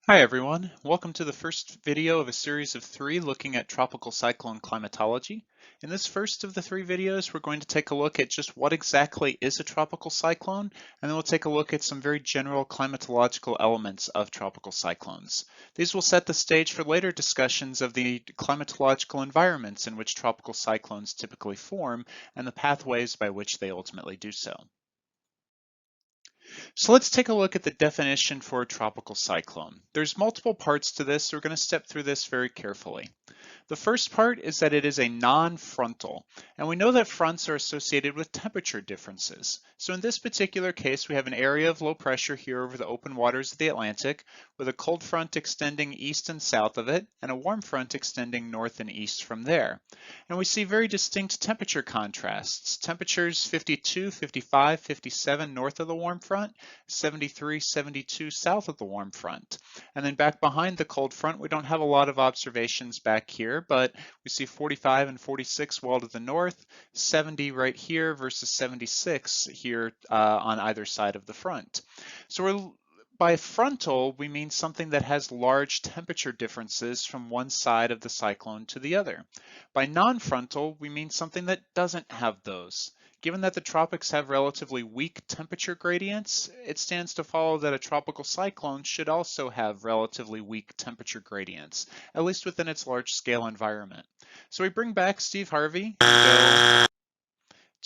Hi everyone, welcome to the first video of a series of 3 looking at tropical cyclone climatology. In this first of the 3 videos, we're going to take a look at just what exactly is a tropical cyclone, and then we'll take a look at some very general climatological elements of tropical cyclones. These will set the stage for later discussions of the climatological environments in which tropical cyclones typically form and the pathways by which they ultimately do so. So let's take a look at the definition for a tropical cyclone. There's multiple parts to this, so we're going to step through this very carefully. The first part is that it is a non-frontal, and we know that fronts are associated with temperature differences. So in this particular case, we have an area of low pressure here over the open waters of the Atlantic, with a cold front extending east and south of it, and a warm front extending north and east from there. And we see very distinct temperature contrasts. Temperatures 52, 55, 57 north of the warm front, 73, 72 south of the warm front. And then back behind the cold front, we don't have a lot of observations back here, but we see 45 and 46 well to the north, 70 right here versus 76 here on either side of the front. So by frontal, we mean something that has large temperature differences from one side of the cyclone to the other. By non-frontal, we mean something that doesn't have those. Given that the tropics have relatively weak temperature gradients, it stands to follow that a tropical cyclone should also have relatively weak temperature gradients, at least within its large-scale environment. So we bring back Steve Harvey and go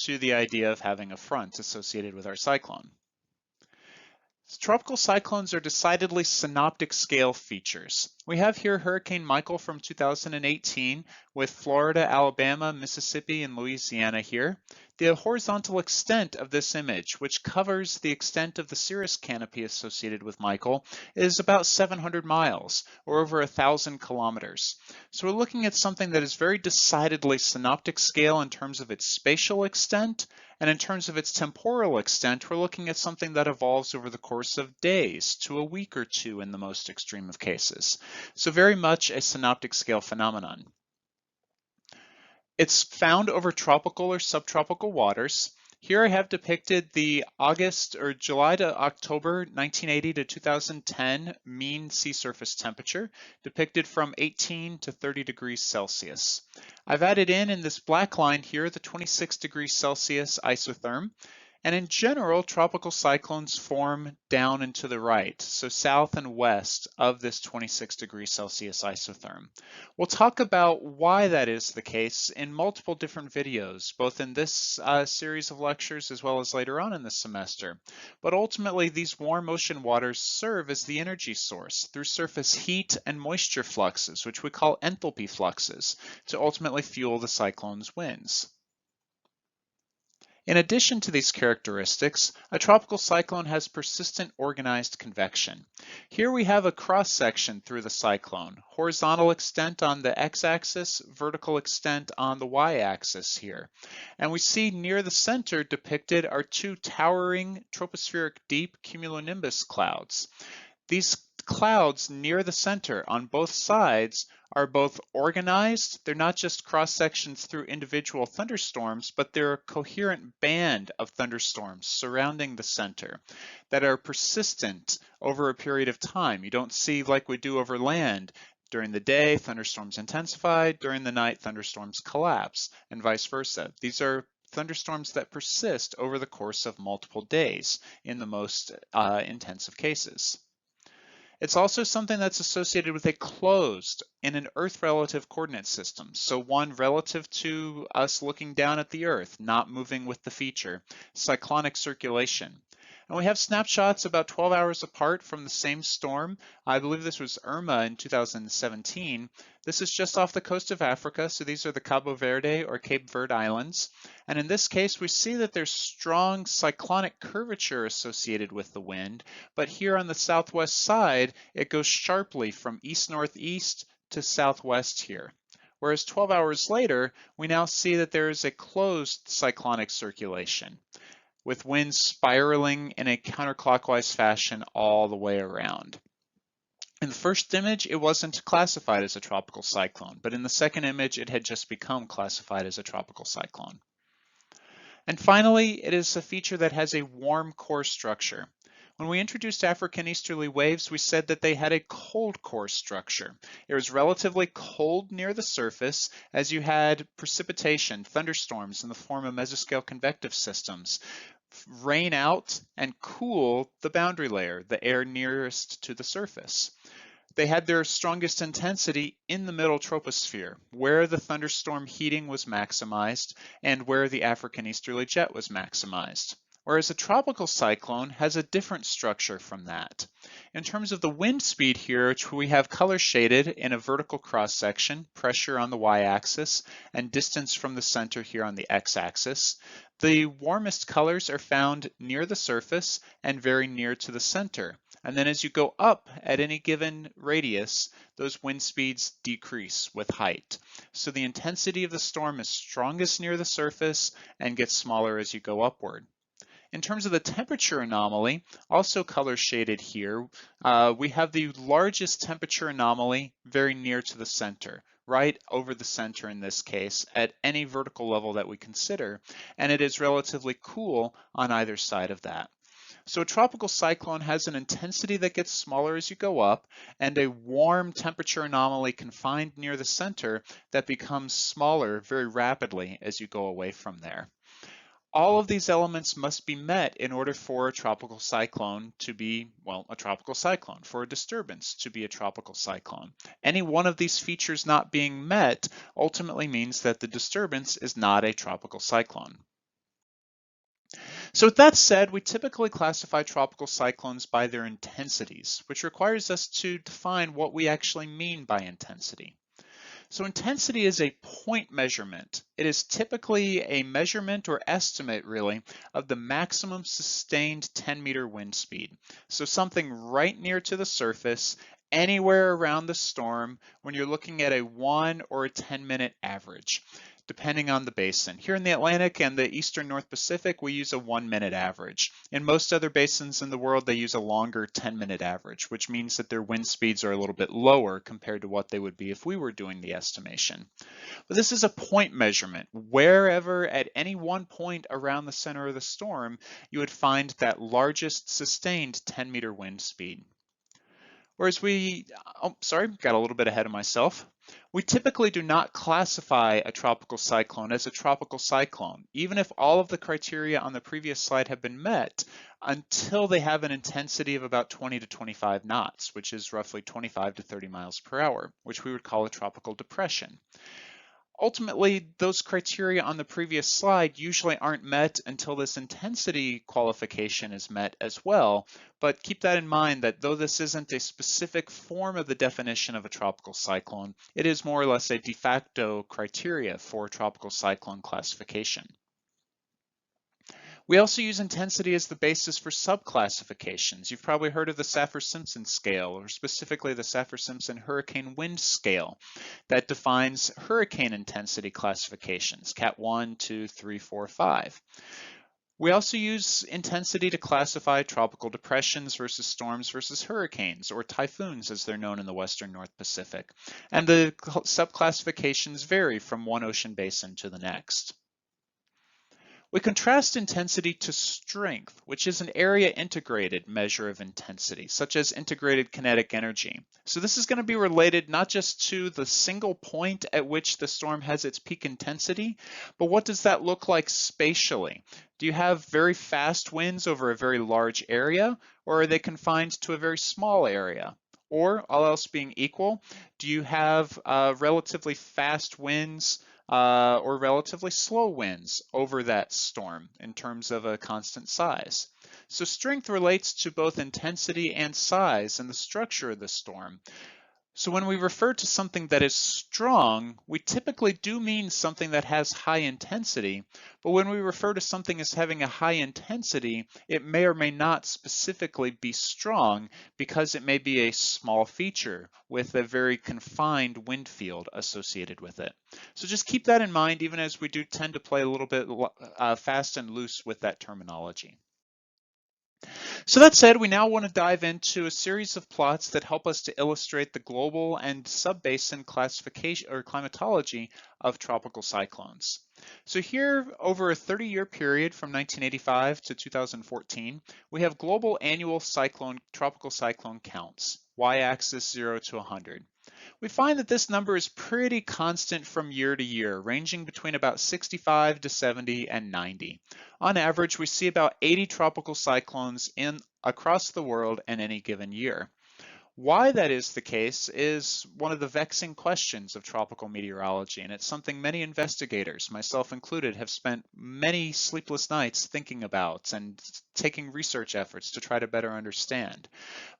to the idea of having a front associated with our cyclone. Tropical cyclones are decidedly synoptic scale features. We have here Hurricane Michael from 2018 with Florida, Alabama, Mississippi, and Louisiana here. The horizontal extent of this image, which covers the extent of the cirrus canopy associated with Michael, is about 700 miles, or over 1,000 kilometers. So we're looking at something that is very decidedly synoptic scale in terms of its spatial extent, and in terms of its temporal extent, we're looking at something that evolves over the course of days to a week or two in the most extreme of cases. So very much a synoptic scale phenomenon. It's found over tropical or subtropical waters. Here I have depicted the August or July to October 1980 to 2010 mean sea surface temperature, depicted from 18 to 30 degrees Celsius. I've added in this black line here the 26 degrees Celsius isotherm. And in general, tropical cyclones form down and to the right, so south and west of this 26 degrees Celsius isotherm. We'll talk about why that is the case in multiple different videos, both in this series of lectures as well as later on in the semester. But ultimately, these warm ocean waters serve as the energy source through surface heat and moisture fluxes, which we call enthalpy fluxes, to ultimately fuel the cyclone's winds. In addition to these characteristics, a tropical cyclone has persistent organized convection. Here we have a cross-section through the cyclone, horizontal extent on the x-axis, vertical extent on the y-axis here. And we see near the center depicted are two towering tropospheric deep cumulonimbus clouds. These clouds near the center on both sides are both organized. They're not just cross sections through individual thunderstorms, but they're a coherent band of thunderstorms surrounding the center that are persistent over a period of time. You don't see like we do over land. During the day, thunderstorms intensify. During the night, thunderstorms collapse, and vice versa. These are thunderstorms that persist over the course of multiple days in the most intensive cases. It's also something that's associated with a closed in an Earth relative coordinate system. So one relative to us looking down at the Earth, not moving with the feature, cyclonic circulation. And we have snapshots about 12 hours apart from the same storm. I believe this was Irma in 2017. This is just off the coast of Africa, so these are the Cabo Verde or Cape Verde Islands. And in this case, we see that there's strong cyclonic curvature associated with the wind, but here on the southwest side, it goes sharply from east-northeast to southwest here. Whereas 12 hours later, we now see that there is a closed cyclonic circulation, with winds spiraling in a counterclockwise fashion all the way around. In the first image, it wasn't classified as a tropical cyclone, but in the second image, it had just become classified as a tropical cyclone. And finally, it is a feature that has a warm core structure. When we introduced African easterly waves, we said that they had a cold core structure. It was relatively cold near the surface as you had precipitation, thunderstorms in the form of mesoscale convective systems rain out and cool the boundary layer, the air nearest to the surface. They had their strongest intensity in the middle troposphere, where the thunderstorm heating was maximized and where the African easterly jet was maximized. Whereas a tropical cyclone has a different structure from that. In terms of the wind speed here, which we have color shaded in a vertical cross section, pressure on the y-axis, and distance from the center here on the x-axis, the warmest colors are found near the surface and very near to the center. And then as you go up at any given radius, those wind speeds decrease with height. So the intensity of the storm is strongest near the surface and gets smaller as you go upward. In terms of the temperature anomaly, also color shaded here, we have the largest temperature anomaly very near to the center, right over the center in this case, at any vertical level that we consider, and it is relatively cool on either side of that. So a tropical cyclone has an intensity that gets smaller as you go up, and a warm temperature anomaly confined near the center that becomes smaller very rapidly as you go away from there. All of these elements must be met in order for a tropical cyclone to be, well, a tropical cyclone, for a disturbance to be a tropical cyclone. Any one of these features not being met ultimately means that the disturbance is not a tropical cyclone. So with that said, we typically classify tropical cyclones by their intensities, which requires us to define what we actually mean by intensity. So intensity is a point measurement. It is typically a measurement or estimate really of the maximum sustained 10-meter wind speed. So something right near to the surface, anywhere around the storm when you're looking at a 1 or a 10-minute average, depending on the basin. Here in the Atlantic and the Eastern North Pacific, we use a 1-minute average. In most other basins in the world, they use a longer 10-minute average, which means that their wind speeds are a little bit lower compared to what they would be if we were doing the estimation. But this is a point measurement. Wherever at any one point around the center of the storm, you would find that largest sustained 10-meter wind speed. Whereas got a little bit ahead of myself. We typically do not classify a tropical cyclone as a tropical cyclone, even if all of the criteria on the previous slide have been met, until they have an intensity of about 20 to 25 knots, which is roughly 25 to 30 miles per hour, which we would call a tropical depression. Ultimately, those criteria on the previous slide usually aren't met until this intensity qualification is met as well, but keep that in mind that though this isn't a specific form of the definition of a tropical cyclone, it is more or less a de facto criteria for tropical cyclone classification. We also use intensity as the basis for subclassifications. You've probably heard of the Saffir-Simpson scale, or specifically the Saffir-Simpson hurricane wind scale that defines hurricane intensity classifications, Cat 1, 2, 3, 4, 5. We also use intensity to classify tropical depressions versus storms versus hurricanes, or typhoons as they're known in the western North Pacific. And the subclassifications vary from one ocean basin to the next. We contrast intensity to strength, which is an area integrated measure of intensity, such as integrated kinetic energy. So this is going to be related not just to the single point at which the storm has its peak intensity, but what does that look like spatially? Do you have very fast winds over a very large area, or are they confined to a very small area? Or, all else being equal, do you have relatively fast winds or relatively slow winds over that storm in terms of a constant size? So strength relates to both intensity and size and the structure of the storm. So when we refer to something that is strong, we typically do mean something that has high intensity, but when we refer to something as having a high intensity, it may or may not specifically be strong because it may be a small feature with a very confined wind field associated with it. So just keep that in mind, even as we do tend to play a little bit fast and loose with that terminology. So that said, we now want to dive into a series of plots that help us to illustrate the global and sub-basin classification or climatology of tropical cyclones. So here, over a 30-year period from 1985 to 2014, we have global annual tropical cyclone counts, y-axis 0 to 100. We find that this number is pretty constant from year to year, ranging between about 65 to 70 and 90. On average, we see about 80 tropical cyclones across the world in any given year. Why that is the case is one of the vexing questions of tropical meteorology, and it's something many investigators, myself included, have spent many sleepless nights thinking about and taking research efforts to try to better understand.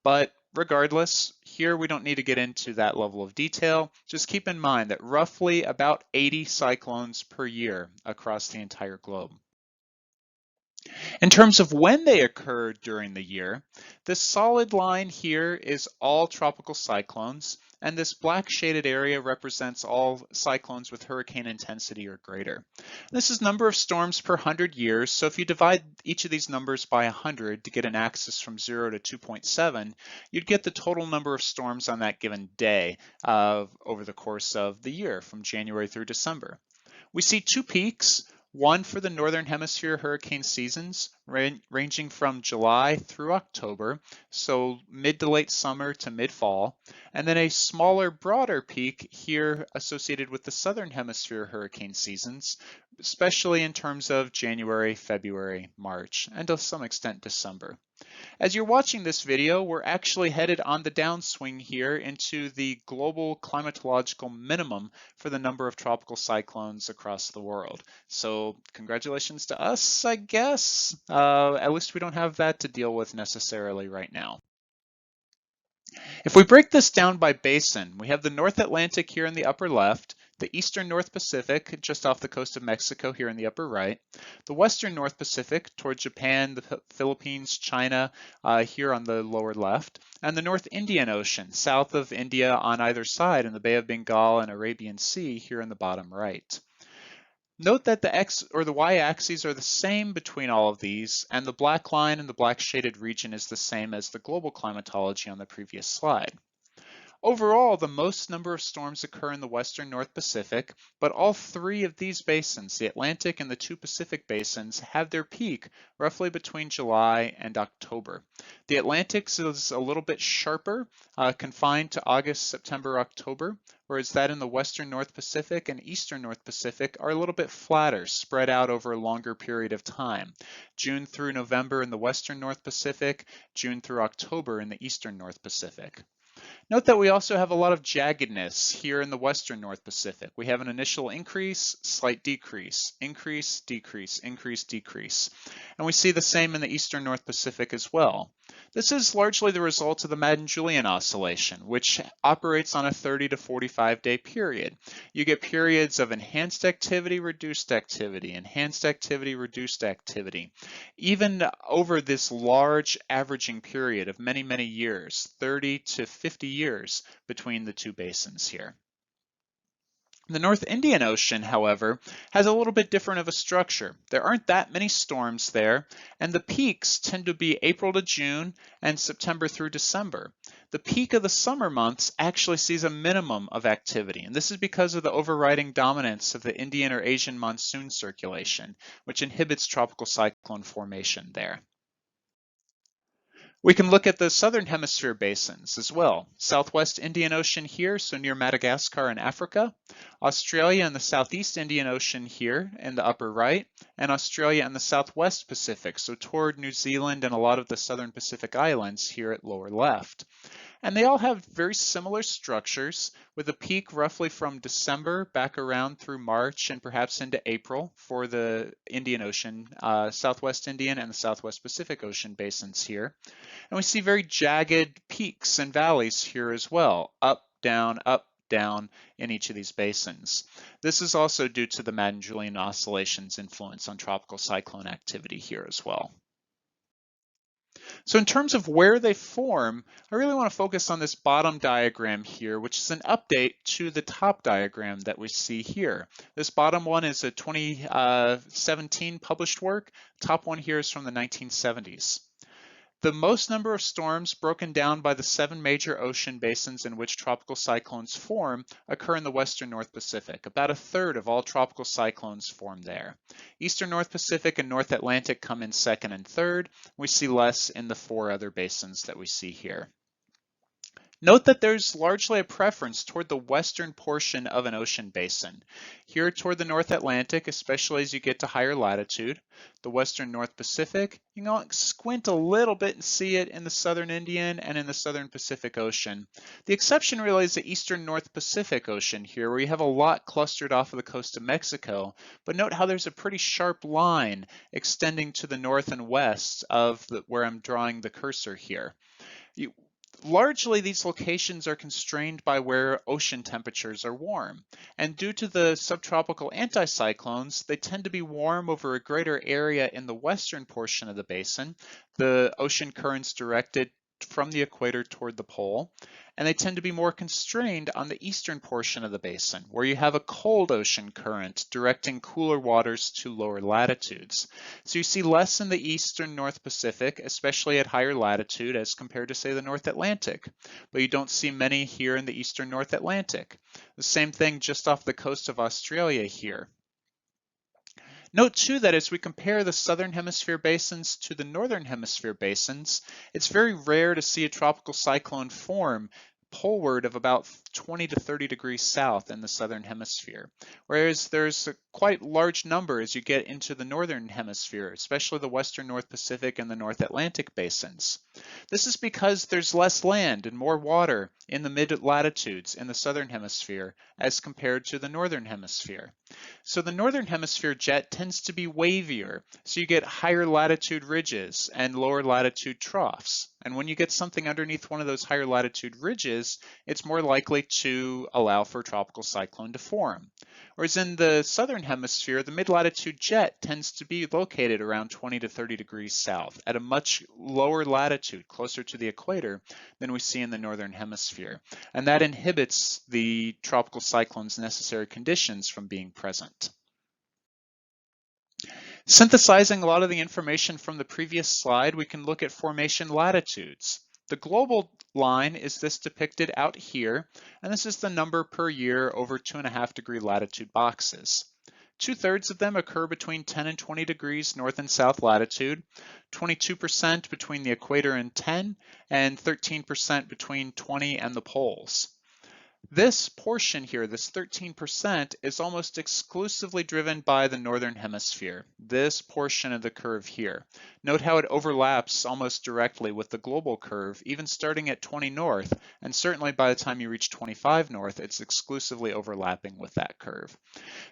But regardless, here we don't need to get into that level of detail. Just keep in mind that roughly about 80 cyclones per year across the entire globe. In terms of when they occur during the year, this solid line here is all tropical cyclones, and this black shaded area represents all cyclones with hurricane intensity or greater. This is number of storms per 100 years, so if you divide each of these numbers by 100 to get an axis from 0 to 2.7, you'd get the total number of storms on that given day over the course of the year from January through December. We see two peaks, one for the Northern Hemisphere hurricane seasons, ranging from July through October, so mid to late summer to mid-fall, and then a smaller, broader peak here associated with the Southern Hemisphere hurricane seasons, especially in terms of January, February, March, and to some extent December. As you're watching this video, we're actually headed on the downswing here into the global climatological minimum for the number of tropical cyclones across the world. So congratulations to us, I guess. At least we don't have that to deal with necessarily right now. If we break this down by basin, we have the North Atlantic here in the upper left, the Eastern North Pacific just off the coast of Mexico here in the upper right, the Western North Pacific toward Japan, the Philippines, China here on the lower left, and the North Indian Ocean south of India on either side in the Bay of Bengal and Arabian Sea here in the bottom right. Note that the X or the Y axes are the same between all of these, and the black line and the black shaded region is the same as the global climatology on the previous slide. Overall, the most number of storms occur in the western North Pacific, but all three of these basins, the Atlantic and the two Pacific basins, have their peak roughly between July and October. The Atlantic is a little bit sharper, confined to August, September, October, whereas that in the western North Pacific and eastern North Pacific are a little bit flatter, spread out over a longer period of time. June through November in the western North Pacific, June through October in the eastern North Pacific. Note that we also have a lot of jaggedness here in the western North Pacific. We have an initial increase, slight decrease, increase, decrease, increase, decrease. And we see the same in the eastern North Pacific as well. This is largely the result of the Madden-Julian oscillation, which operates on a 30 to 45 day period. You get periods of enhanced activity, reduced activity, enhanced activity, reduced activity. Even over this large averaging period of many, many years, 30 to 50 years between the two basins here. The North Indian Ocean, however, has a little bit different of a structure. There aren't that many storms there, and the peaks tend to be April to June and September through December. The peak of the summer months actually sees a minimum of activity, and this is because of the overriding dominance of the Indian or Asian monsoon circulation, which inhibits tropical cyclone formation there. We can look at the southern hemisphere basins as well. Southwest Indian Ocean here, so near Madagascar and Africa. Australia and the Southeast Indian Ocean here in the upper right. And Australia and the Southwest Pacific, so toward New Zealand and a lot of the southern Pacific Islands here at lower left. And they all have very similar structures, with a peak roughly from December back around through March and perhaps into April for the Indian Ocean, Southwest Indian and the Southwest Pacific Ocean basins here. And we see very jagged peaks and valleys here as well, up, down, in each of these basins. This is also due to the Madden-Julian oscillation's influence on tropical cyclone activity here as well. So in terms of where they form, I really want to focus on this bottom diagram here, which is an update to the top diagram that we see here. This bottom one is a 2017 published work. Top one here is from the 1970s. The most number of storms broken down by the 7 major ocean basins in which tropical cyclones form occur in the western North Pacific. About a third of all tropical cyclones form there. Eastern North Pacific and North Atlantic come in second and third. We see less in the 4 other basins that we see here. Note that there's largely a preference toward the western portion of an ocean basin. Here toward the North Atlantic, especially as you get to higher latitude, the western North Pacific, you can squint a little bit and see it in the southern Indian and in the southern Pacific Ocean. The exception really is the eastern North Pacific Ocean here, where you have a lot clustered off of the coast of Mexico, but note how there's a pretty sharp line extending to the north and west of where I'm drawing the cursor here. Largely, these locations are constrained by where ocean temperatures are warm. And due to the subtropical anticyclones, they tend to be warm over a greater area in the western portion of the basin, the ocean currents directed from the equator toward the pole, and they tend to be more constrained on the eastern portion of the basin, where you have a cold ocean current directing cooler waters to lower latitudes. So you see less in the eastern North Pacific, especially at higher latitude as compared to, say, the North Atlantic, but you don't see many here in the eastern North Atlantic. The same thing just off the coast of Australia here. Note too that as we compare the southern hemisphere basins to the northern hemisphere basins, it's very rare to see a tropical cyclone form poleward of about 20 to 30 degrees south in the southern hemisphere, whereas there's a quite large number as you get into the northern hemisphere, especially the western North Pacific and the North Atlantic basins. This is because there's less land and more water in the mid-latitudes in the southern hemisphere as compared to the northern hemisphere. So the northern hemisphere jet tends to be wavier, so you get higher latitude ridges and lower latitude troughs. And when you get something underneath one of those higher latitude ridges, it's more likely to allow for a tropical cyclone to form. Whereas in the southern hemisphere, the mid-latitude jet tends to be located around 20 to 30 degrees south at a much lower latitude, closer to the equator, than we see in the northern hemisphere. And that inhibits the tropical cyclone's necessary conditions from being present. Synthesizing a lot of the information from the previous slide, we can look at formation latitudes. The global line is this depicted out here, and this is the number per year over 2.5 degree latitude boxes. 2/3 of them occur between 10 and 20 degrees north and south latitude, 22% between the equator and 10, and 13% between 20 and the poles. This portion here, this 13%, is almost exclusively driven by the northern hemisphere, this portion of the curve here. Note how it overlaps almost directly with the global curve, even starting at 20 north, and certainly by the time you reach 25 north, it's exclusively overlapping with that curve.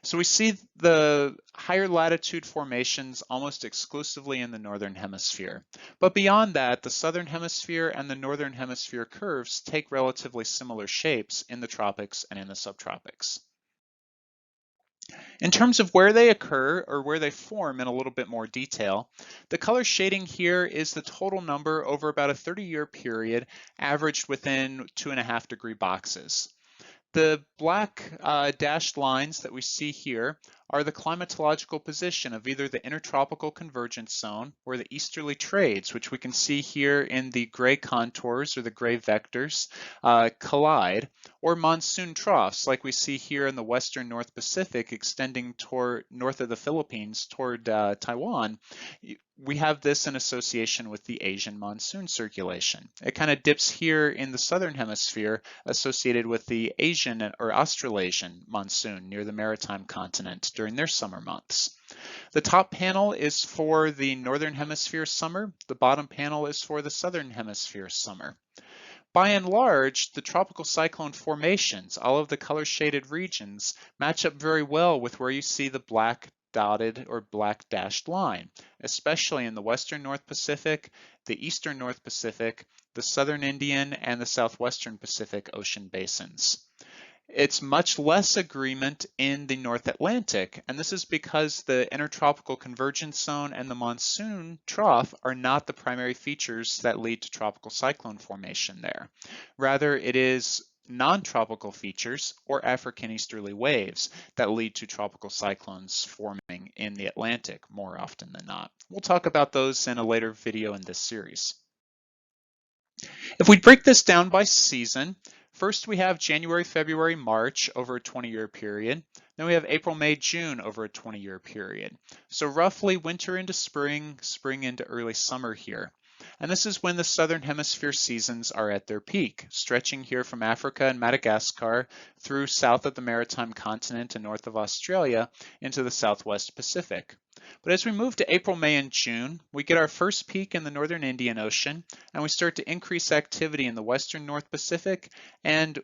So we see the higher latitude formations almost exclusively in the northern hemisphere. But beyond that, the southern hemisphere and the northern hemisphere curves take relatively similar shapes in the tropics and in the subtropics. In terms of where they occur or where they form in a little bit more detail, the color shading here is the total number over about a 30-year period averaged within 2.5 degree boxes. The black dashed lines that we see here are the climatological position of either the intertropical convergence zone or the easterly trades, which we can see here in the gray contours or the gray vectors collide, or monsoon troughs like we see here in the western North Pacific extending toward north of the Philippines toward Taiwan. We have this in association with the Asian monsoon circulation. It kind of dips here in the southern hemisphere associated with the Asian or Australasian monsoon near the maritime continent during their summer months. The top panel is for the northern hemisphere summer. The bottom panel is for the southern hemisphere summer. By and large, the tropical cyclone formations, all of the color shaded regions, match up very well with where you see the black dotted or black dashed line, especially in the western North Pacific, the eastern North Pacific, the southern Indian, and the southwestern Pacific Ocean basins. It's much less agreement in the North Atlantic, and this is because the intertropical convergence zone and the monsoon trough are not the primary features that lead to tropical cyclone formation there. Rather, it is non-tropical features or African easterly waves that lead to tropical cyclones forming in the Atlantic more often than not. We'll talk about those in a later video in this series. If we break this down by season, first we have January, February, March over a 20-year period. Then we have April, May, June over a 20-year period. So roughly winter into spring, spring into early summer here. And this is when the southern hemisphere seasons are at their peak, stretching here from Africa and Madagascar through south of the maritime continent and north of Australia into the southwest Pacific. But as we move to April, May, and June, we get our first peak in the northern Indian Ocean, and we start to increase activity in the western North Pacific and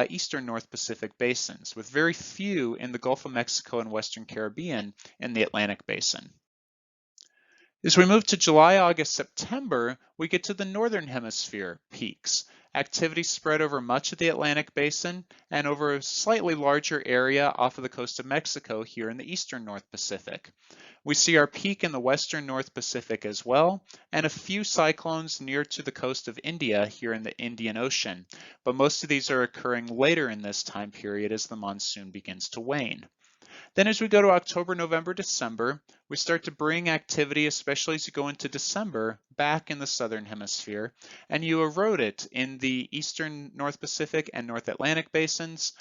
eastern North Pacific basins, with very few in the Gulf of Mexico and western Caribbean in the Atlantic Basin. As we move to July, August, September, we get to the northern hemisphere peaks. Activity spread over much of the Atlantic Basin and over a slightly larger area off of the coast of Mexico here in the eastern North Pacific. We see our peak in the western North Pacific as well, and a few cyclones near to the coast of India here in the Indian Ocean, but most of these are occurring later in this time period as the monsoon begins to wane. Then as we go to October, November, December, we start to bring activity, especially as you go into December, back in the southern hemisphere, and you erode it in the eastern North Pacific and North Atlantic basins,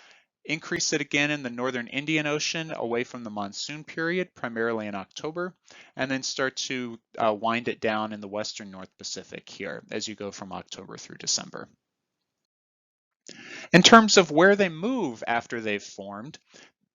increase it again in the northern Indian Ocean away from the monsoon period, primarily in October, and then start to wind it down in the western North Pacific here as you go from October through December. In terms of where they move after they've formed,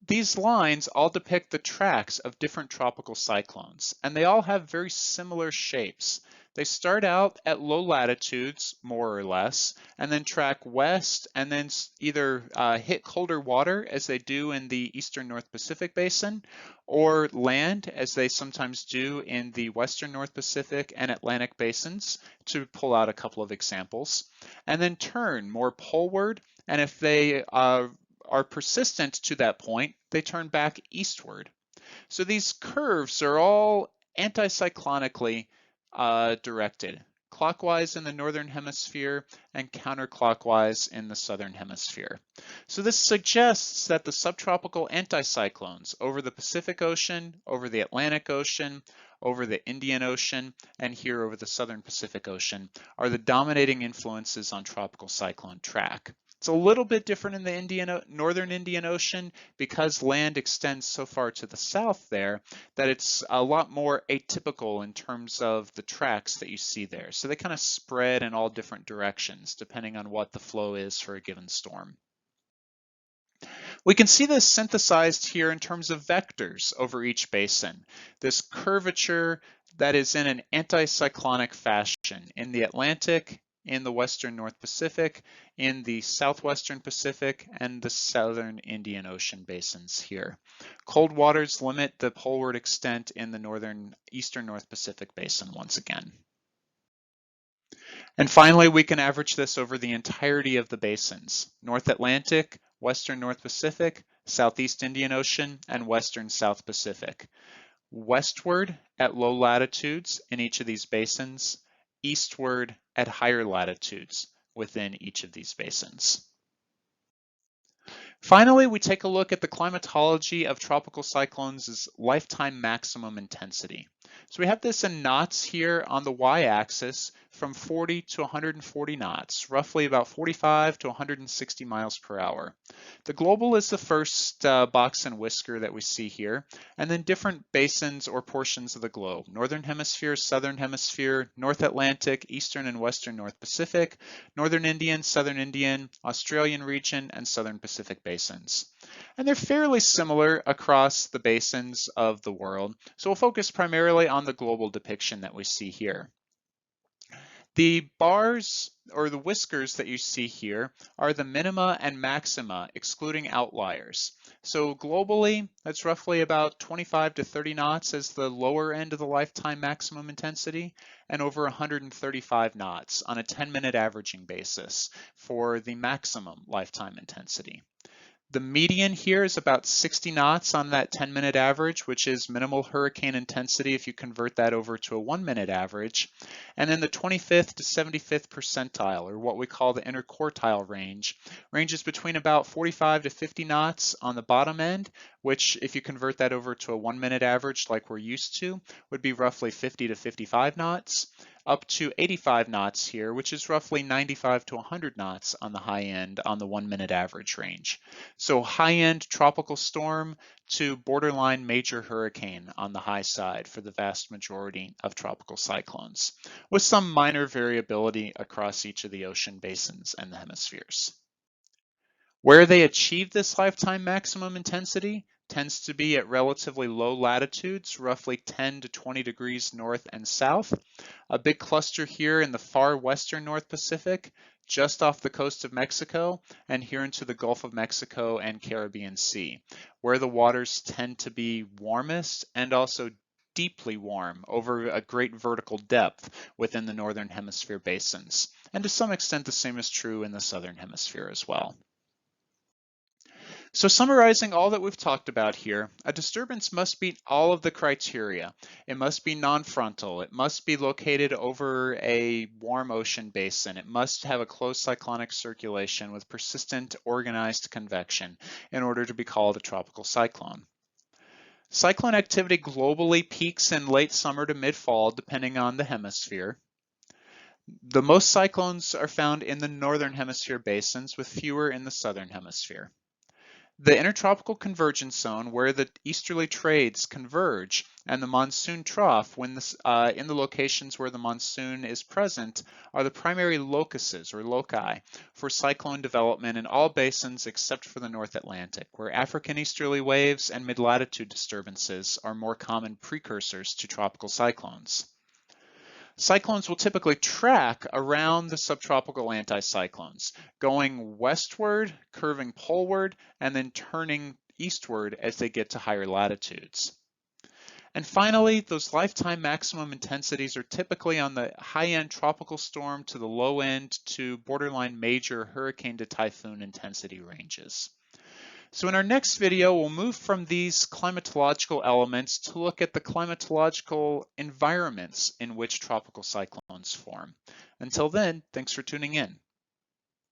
these lines all depict the tracks of different tropical cyclones, and they all have very similar shapes. They start out at low latitudes, more or less, and then track west and then either hit colder water, as they do in the eastern North Pacific basin, or land, as they sometimes do in the western North Pacific and Atlantic basins, to pull out a couple of examples, and then turn more poleward, and if they are persistent to that point, they turn back eastward. So these curves are all anticyclonically directed, clockwise in the northern hemisphere and counterclockwise in the southern hemisphere. So this suggests that the subtropical anticyclones over the Pacific Ocean, over the Atlantic Ocean, over the Indian Ocean, and here over the southern Pacific Ocean are the dominating influences on tropical cyclone track. It's a little bit different in the northern Indian Ocean because land extends so far to the south there that it's a lot more atypical in terms of the tracks that you see there. So they kind of spread in all different directions depending on what the flow is for a given storm. We can see this synthesized here in terms of vectors over each basin. This curvature that is in an anticyclonic fashion in the Atlantic, in the western North Pacific, in the southwestern Pacific, and the southern Indian Ocean basins here. Cold waters limit the poleward extent in the eastern North Pacific basin once again. And finally, we can average this over the entirety of the basins: North Atlantic, western North Pacific, southeast Indian Ocean, and western South Pacific. Westward at low latitudes in each of these basins, eastward at higher latitudes within each of these basins. Finally, we take a look at the climatology of tropical cyclones' lifetime maximum intensity. So we have this in knots here on the y-axis from 40 to 140 knots, roughly about 45 to 160 miles per hour. The global is the first box and whisker that we see here, and then different basins or portions of the globe: Northern Hemisphere, Southern Hemisphere, North Atlantic, Eastern and Western North Pacific, Northern Indian, Southern Indian, Australian region, and Southern Pacific basins. And they're fairly similar across the basins of the world, so we'll focus primarily on the global depiction that we see here. The bars or the whiskers that you see here are the minima and maxima, excluding outliers. So globally, that's roughly about 25 to 30 knots as the lower end of the lifetime maximum intensity, and over 135 knots on a 10-minute averaging basis for the maximum lifetime intensity. The median here is about 60 knots on that 10-minute average, which is minimal hurricane intensity if you convert that over to a 1-minute average. And then the 25th to 75th percentile, or what we call the interquartile range, ranges between about 45 to 50 knots on the bottom end, which if you convert that over to a 1-minute average like we're used to, would be roughly 50 to 55 knots. up to 85 knots here, which is roughly 95 to 100 knots on the high end on the 1 minute average range. So high end tropical storm to borderline major hurricane on the high side for the vast majority of tropical cyclones, with some minor variability across each of the ocean basins and the hemispheres. Where they achieve this lifetime maximum intensity tends to be at relatively low latitudes, roughly 10 to 20 degrees north and south. A big cluster here in the far western North Pacific, just off the coast of Mexico, and here into the Gulf of Mexico and Caribbean Sea, where the waters tend to be warmest and also deeply warm over a great vertical depth within the northern hemisphere basins. And to some extent, the same is true in the southern hemisphere as well. So summarizing all that we've talked about here, a disturbance must meet all of the criteria. It must be non-frontal. It must be located over a warm ocean basin. It must have a close cyclonic circulation with persistent organized convection in order to be called a tropical cyclone. Cyclone activity globally peaks in late summer to mid-fall, depending on the hemisphere. The most cyclones are found in the northern hemisphere basins, with fewer in the southern hemisphere. The intertropical convergence zone, where the easterly trades converge, and the monsoon trough, in the locations where the monsoon is present, are the primary locuses or loci for cyclone development in all basins except for the North Atlantic, where African easterly waves and mid-latitude disturbances are more common precursors to tropical cyclones. Cyclones will typically track around the subtropical anticyclones, going westward, curving poleward, and then turning eastward as they get to higher latitudes. And finally, those lifetime maximum intensities are typically on the high-end tropical storm to the low-end to borderline major hurricane to typhoon intensity ranges. So in our next video, we'll move from these climatological elements to look at the climatological environments in which tropical cyclones form. Until then, thanks for tuning in.